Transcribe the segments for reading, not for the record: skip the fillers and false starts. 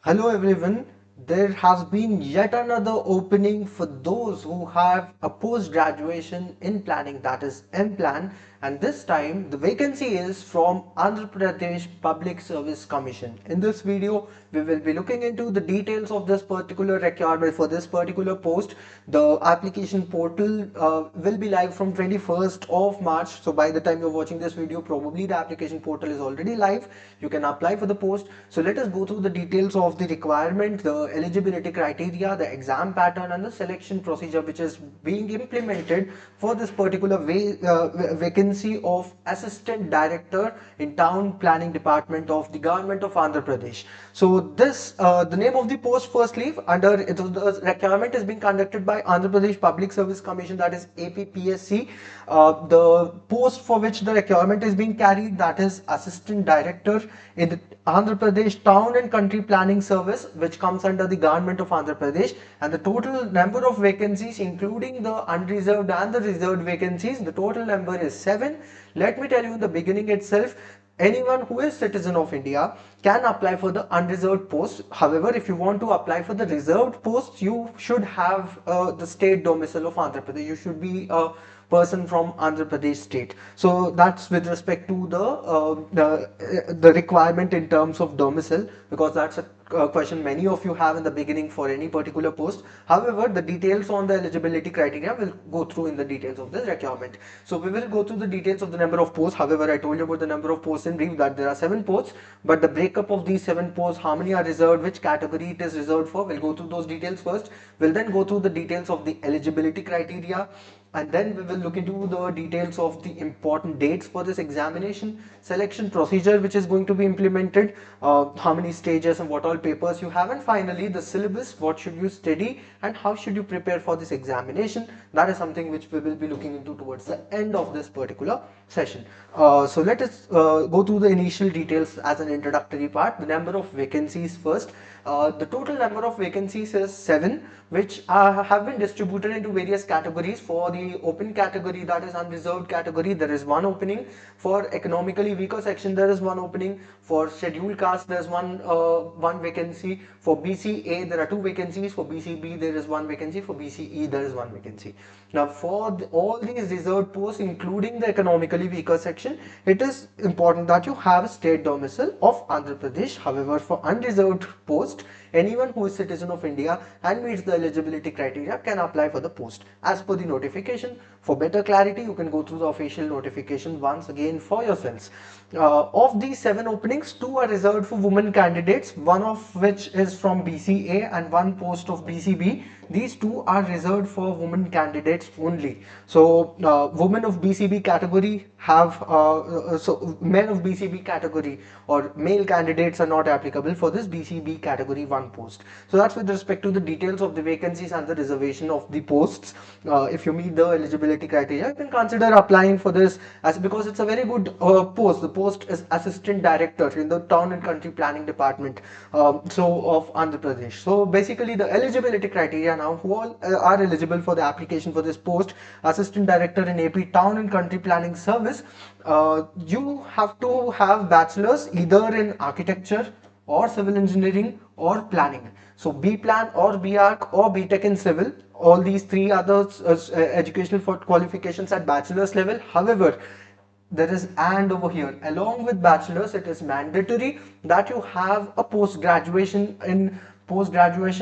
Hello everyone. There has been yet another opening for those who have a post graduation in planning, that is M-Plan, and this time the vacancy is from Andhra Pradesh Public Service Commission. In this video we will be looking into the details of this particular requirement for this particular post. The application portal will be live from 21st of March, so by the time you're watching this video probably the application portal is already live. You can apply for the post. So let us go through the details of the requirement, the eligibility criteria, the exam pattern and the selection procedure which is being implemented for this particular vacancy of Assistant Director in Town Planning Department of the Government of Andhra Pradesh. So the name of the post firstly under the requirement is being conducted by Andhra Pradesh Public Service Commission, that is APPSC. The post for which the requirement is being carried, that is Assistant Director in the Andhra Pradesh Town and Country Planning Service, which comes under the Government of Andhra Pradesh, and the total number of vacancies including the unreserved and the reserved vacancies, the total number is 7. Let me tell you in the beginning itself, anyone who is citizen of India can apply for the unreserved post. However, if you want to apply for the reserved post, you should have the state domicile of Andhra Pradesh. You should be a person from Andhra Pradesh state. So that's with respect to the requirement in terms of domicile, because that's a question many of you have in the beginning for any particular post. However, the details on the eligibility criteria will go through in the details of this requirement. So we will go through the details of the number of posts. However, I told you about the number of posts in brief, that there are 7 posts, but the breakup of these 7 posts, how many are reserved, which category it is reserved for, we'll go through those details first. We'll then go through the details of the eligibility criteria, and then we will look into the details of the important dates for this examination, selection procedure which is going to be implemented, how many stages and what all papers you have, and finally the syllabus, what should you study and how should you prepare for this examination. That is something which we will be looking into towards the end of this particular session. So let us go through the initial details as an introductory part. The number of vacancies first. The total number of vacancies is 7, which have been distributed into various categories. For the open category, that is unreserved category, there is 1 opening. For economically weaker section, there is 1 opening. For scheduled caste, there is one vacancy. For BCA, there are 2 vacancies. For BCB, there is 1 vacancy. For BCE, there is 1 vacancy. Now, for all these reserved posts, including the economically weaker section, it is important that you have a state domicile of Andhra Pradesh. However, for unreserved post, anyone who is citizen of India and meets the eligibility criteria can apply for the post as per the notification. For better clarity, you can go through the official notification once again for yourselves. Of these 7 openings, 2 are reserved for women candidates, one of which is from BCA and 1 post of BCB. These 2 are reserved for women candidates only. So women of BCB category have so men of BCB category or male candidates are not applicable for this BCB category 1 post. So that's with respect to the details of the vacancies and the reservation of the posts. If you meet the eligibility criteria, you can consider applying for this, as because it's a very good post. The post is Assistant Director in the Town and Country Planning Department so of Andhra Pradesh. So basically the eligibility criteria now, who all are eligible for the application for this post, Assistant Director in AP Town and Country Planning Service. You have to have bachelor's either in architecture or civil engineering or planning. So B Plan or B Arch or B Tech in civil, all these 3 other educational qualifications at bachelor's level. However, there is and over here, along with bachelor's, it is mandatory that you have a post graduation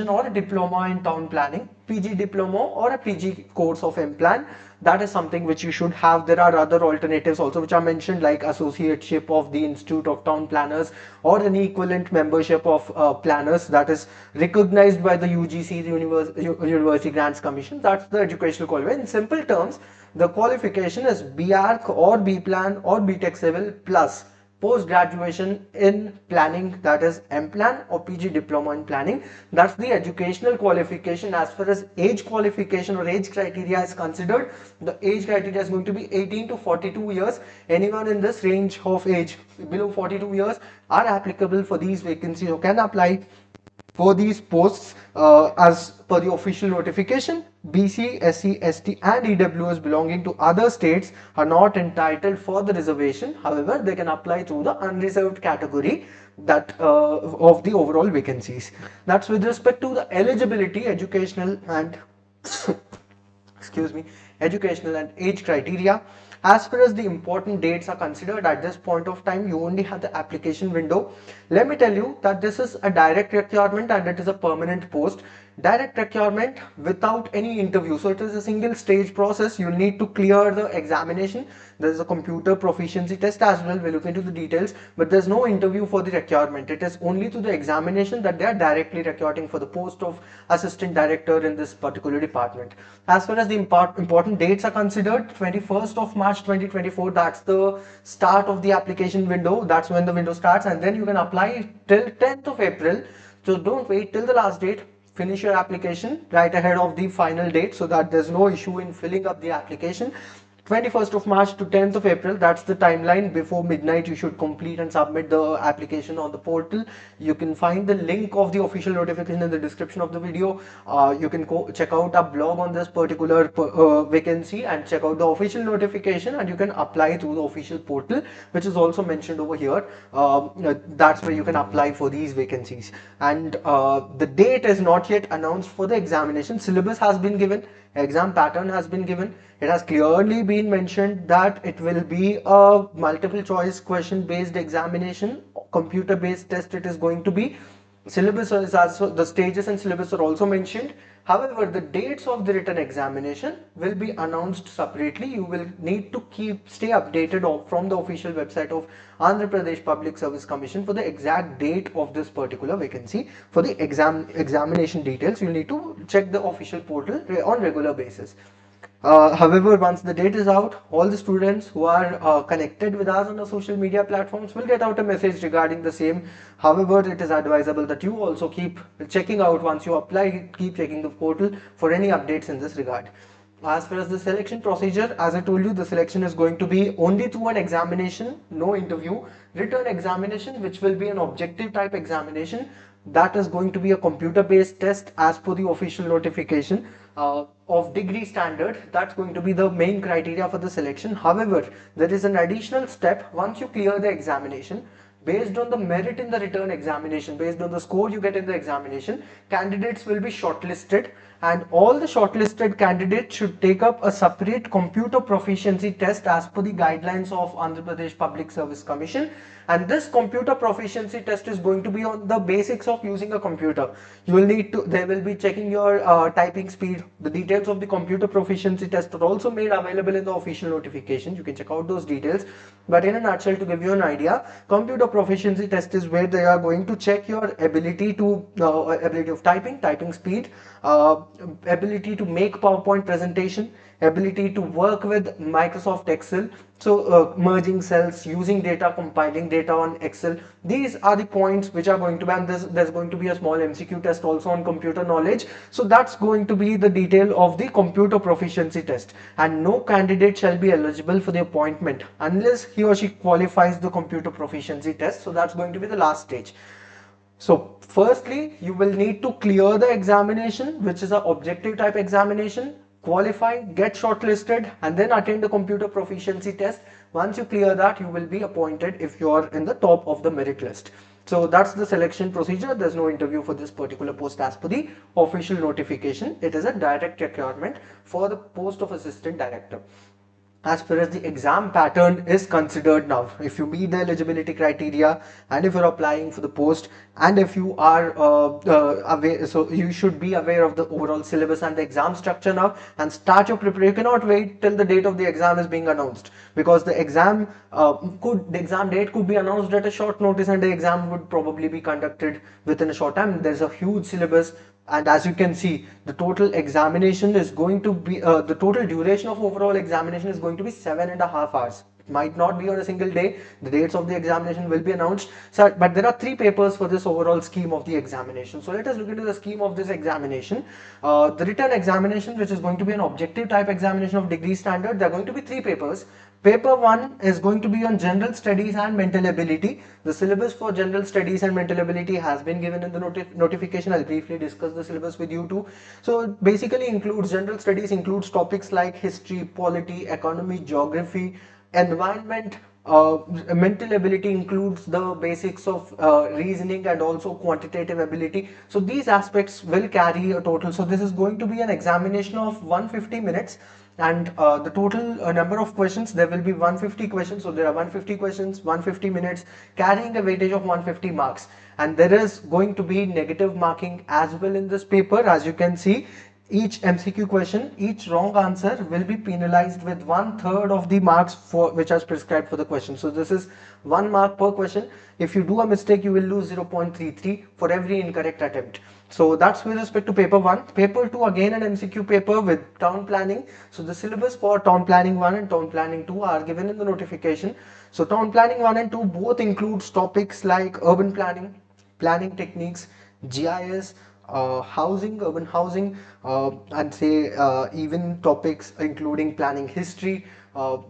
or a diploma in town planning, PG diploma or a PG course of M-Plan. That is something which you should have. There are other alternatives also which are mentioned, like associateship of the Institute of Town Planners or an equivalent membership of planners that is recognized by the UGC, the University Grants Commission. That's the educational qualification. In simple terms, the qualification is B Arch or B Plan or B Tech Civil plus post graduation in planning, that is M-Plan or PG diploma in planning. That's the educational qualification. As far as age qualification or age criteria is considered, the age criteria is going to be 18 to 42 years. Anyone in this range of age below 42 years are applicable for these vacancies or can apply for these posts as per the official notification. BC, SC, ST and EWS belonging to other states are not entitled for the reservation. However, they can apply through the unreserved category that of the overall vacancies. That's with respect to the eligibility, educational and excuse me, educational and age criteria. As far as the important dates are considered at this point of time, you only have the application window. Let me tell you that this is a direct requirement and it is a permanent post. Direct requirement without any interview. So it is a single stage process. You need to clear the examination. There is a computer proficiency test as well. We'll look into the details, but there's no interview for the requirement. It is only to the examination that they are directly recruiting for the post of assistant director in this particular department. As far as the important dates are considered, 21st of March 2024, that's the start of the application window. That's when the window starts, and then you can apply till 10th of April. So don't wait till the last date. Finish your application right ahead of the final date so that there's no issue in filling up the application. 21st of March to 10th of April, that's the timeline. Before midnight, you should complete and submit the application on the portal. You can find the link of the official notification in the description of the video. You can go check out our blog on this particular vacancy and check out the official notification, and you can apply through the official portal, which is also mentioned over here. That's where you can apply for these vacancies. And the date is not yet announced for the examination. Syllabus has been given. Exam pattern has been given. It has clearly been mentioned that it will be a multiple choice question based examination, computer based test it is going to be. Syllabus is also, the stages and syllabus are also mentioned. However, the dates of the written examination will be announced separately. You will need to stay updated from the official website of Andhra Pradesh Public Service Commission for the exact date of this particular vacancy. For the examination details, you need to check the official portal on regular basis. However, once the date is out, all the students who are connected with us on the social media platforms will get out a message regarding the same. However, it is advisable that you also keep checking out once you apply, keep checking the portal for any updates in this regard. As far as the selection procedure, as I told you, the selection is going to be only through an examination, no interview, written examination, which will be an objective type examination. That is going to be a computer based test as per the official notification of degree standard. That's going to be the main criteria for the selection. However, there is an additional step. Once you clear the examination, based on the merit in the written examination, based on the score you get in the examination, candidates will be shortlisted, and all the shortlisted candidates should take up a separate computer proficiency test as per the guidelines of Andhra Pradesh Public Service Commission. And this computer proficiency test is going to be on the basics of using a computer. You will need to, they will be checking your typing speed. The details of the computer proficiency test are also made available in the official notification. You can check out those details. But in a nutshell, to give you an idea, computer proficiency test is where they are going to check your ability to ability of typing speed, ability to make PowerPoint presentation, ability to work with Microsoft Excel, so merging cells, using data, compiling data on Excel. These are the points which are going to be, and there's going to be a small MCQ test also on computer knowledge. So that's going to be the detail of the computer proficiency test, and no candidate shall be eligible for the appointment unless he or she qualifies the computer proficiency test. So that's going to be the last stage. So firstly, you will need to clear the examination, which is an objective type examination, qualify, get shortlisted, and then attend the computer proficiency test. Once you clear that, you will be appointed if you are in the top of the merit list. So that's the selection procedure. There's no interview for this particular post as per the official notification. It is a direct requirement for the post of assistant director. As far as the exam pattern is considered now, if you meet the eligibility criteria and if you're applying for the post, and if you are aware, so you should be aware of the overall syllabus and the exam structure now, and start your preparation. You cannot wait till the date of the exam is being announced, because the exam date could be announced at a short notice, and the exam would probably be conducted within a short time. There's a huge syllabus. And as you can see, the total examination is going to be, the total duration of overall examination is going to be 7.5 hours. might not be on a single day. The dates of the examination will be announced. So, but there are 3 papers for this overall scheme of the examination. So let us look into the scheme of this examination. The written examination, which is going to be an objective type examination of degree standard, there are going to be 3 papers. Paper 1 is going to be on general studies and mental ability. The syllabus for general studies and mental ability has been given in the notification. I'll briefly discuss the syllabus with you too. So basically includes general studies, includes topics like history, polity, economy, geography, environment. Mental ability includes the basics of reasoning and also quantitative ability. So these aspects will carry a total. So this is going to be an examination of 150 minutes, and the total number of questions, there will be 150 questions. So there are 150 questions, 150 minutes, carrying a weightage of 150 marks. And there is going to be negative marking as well in this paper. As you can see, each MCQ question, each wrong answer will be penalized with 1/3 of the marks for which are prescribed for the question. So this is 1 mark per question. If you do a mistake, you will lose 0.33 for every incorrect attempt. So that's with respect to paper 1. Paper 2, again an MCQ paper with town planning. So the syllabus for town planning 1 and town planning 2 are given in the notification. So town planning 1 and 2 both includes topics like urban planning, planning techniques, GIS, housing, urban housing, and say even topics including planning history.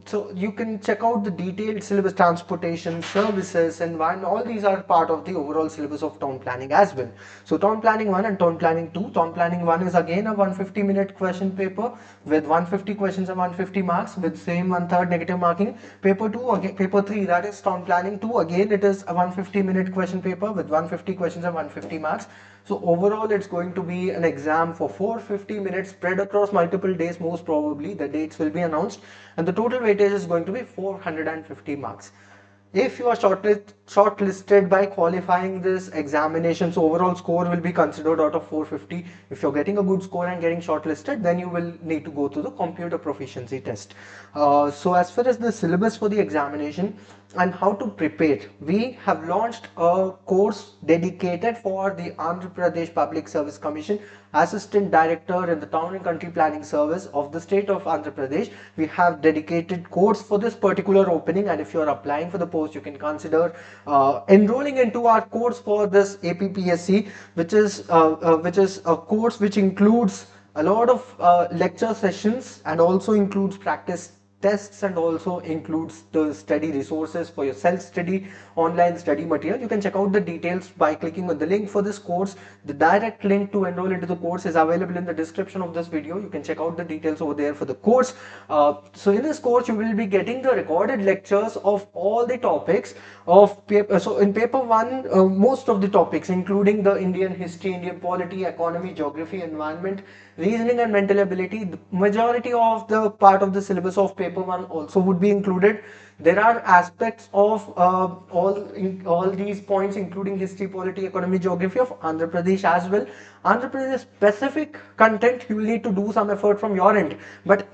So you can check out the detailed syllabus, transportation, services, and all these are part of the overall syllabus of town planning as well. So town planning 1 and town planning 2. Town planning 1 is again a 150-minute question paper with 150 questions and 150 marks with same 1/3 negative marking. Paper 2, again, paper 3, that is town planning 2. Again, it is a 150-minute question paper with 150 questions and 150 marks. So overall, it's going to be an exam for 450 minutes spread across multiple days. Most probably the dates will be announced, and the total weightage is going to be 450 marks. If you are shortlisted by qualifying this examination, so overall score will be considered out of 450. If you're getting a good score and getting shortlisted, then you will need to go to the computer proficiency test. So as far as the syllabus for the examination and how to prepare, we have launched a course dedicated for the Andhra Pradesh Public Service Commission Assistant Director in the Town and Country Planning Service of the state of Andhra Pradesh. We have dedicated course for this particular opening, and if you are applying for the post, you can consider enrolling into our course for this APPSC, which is a course which includes a lot of lecture sessions and also includes practice tests and also includes the study resources for your self-study, online study material. You can check out the details by clicking on the link for this course. The direct link to enroll into the course is available in the description of this video. You can check out the details over there for the course. So in this course, you will be getting the recorded lectures of all the topics of paper. So in paper 1, most of the topics, including the Indian history, Indian polity, economy, geography, environment, reasoning and mental ability, the majority of the part of the syllabus of paper 1 also would be included. There are aspects of all these points, including history, polity, economy, geography of Andhra Pradesh as well. Andhra Pradesh specific content, you will need to do some effort from your end, but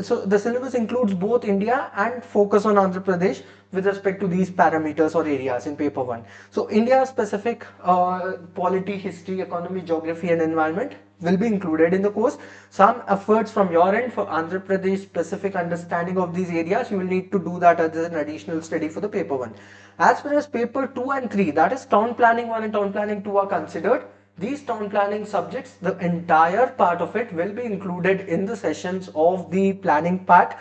so the syllabus includes both India and focus on Andhra Pradesh with respect to these parameters or areas in paper 1. So India specific polity, history, economy, geography and environment will be included in the course. Some efforts from your end for Andhra Pradesh specific understanding of these areas, you will need to do that as an additional study for the paper 1. As far as paper 2 and 3, that is town planning 1 and town planning 2 are considered, these town planning subjects, the entire part of it will be included in the sessions of the planning part,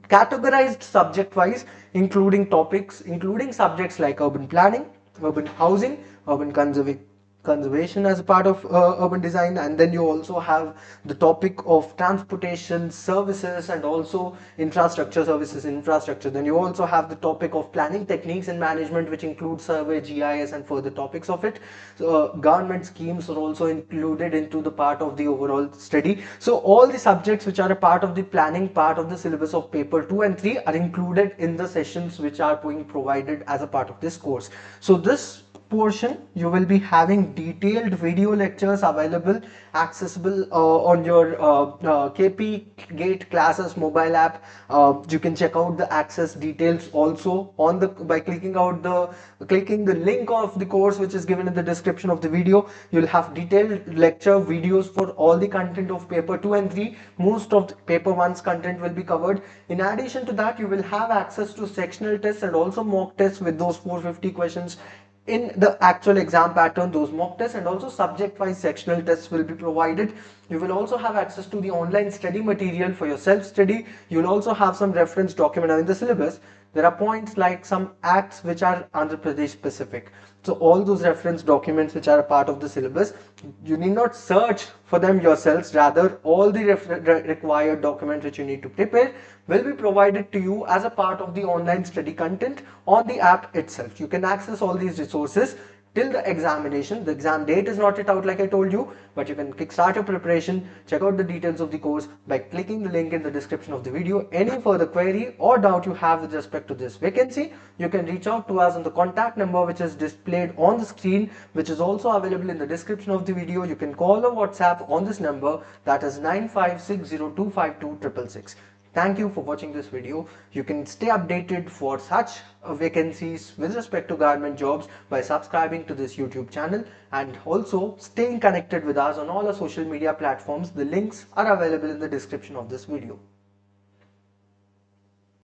categorized subject wise, including topics, including subjects like urban planning, urban housing, urban conservation as a part of urban design, and then you also have the topic of transportation services and also infrastructure services, infrastructure. Then you also have the topic of planning techniques and management, which includes survey, GIS and further topics of it. So government schemes are also included into the part of the overall study. So all the subjects which are a part of the planning part of the syllabus of paper 2 and 3 are included in the sessions which are being provided as a part of this course. So this portion, you will be having detailed video lectures available, accessible on your KP Gate classes mobile app. You can check out the access details also on the by clicking the link of the course which is given in the description of the video. You'll have detailed lecture videos for all the content of paper 2 and 3. Most of the paper 1's content will be covered. In addition to that, you will have access to sectional tests and also mock tests with those 450 questions in the actual exam pattern. Those mock tests and also subject wise sectional tests will be provided. You will also have access to the online study material for your self study. You will also have some reference document in the syllabus. There are points like some acts which are Andhra Pradesh specific. So all those reference documents which are a part of the syllabus, you need not search for them yourselves. Rather, all the required documents which you need to prepare will be provided to you as a part of the online study content on the app itself. You can access all these resources till the examination. The exam date is not yet out like I told you, but you can kickstart your preparation, check out the details of the course by clicking the link in the description of the video. Any further query or doubt you have with respect to this vacancy, you can reach out to us on the contact number which is displayed on the screen, which is also available in the description of the video. You can call or WhatsApp on this number, that is 9560252666. Thank you for watching this video. You can stay updated for such vacancies with respect to government jobs by subscribing to this YouTube channel and also staying connected with us on all our social media platforms. The links are available in the description of this video.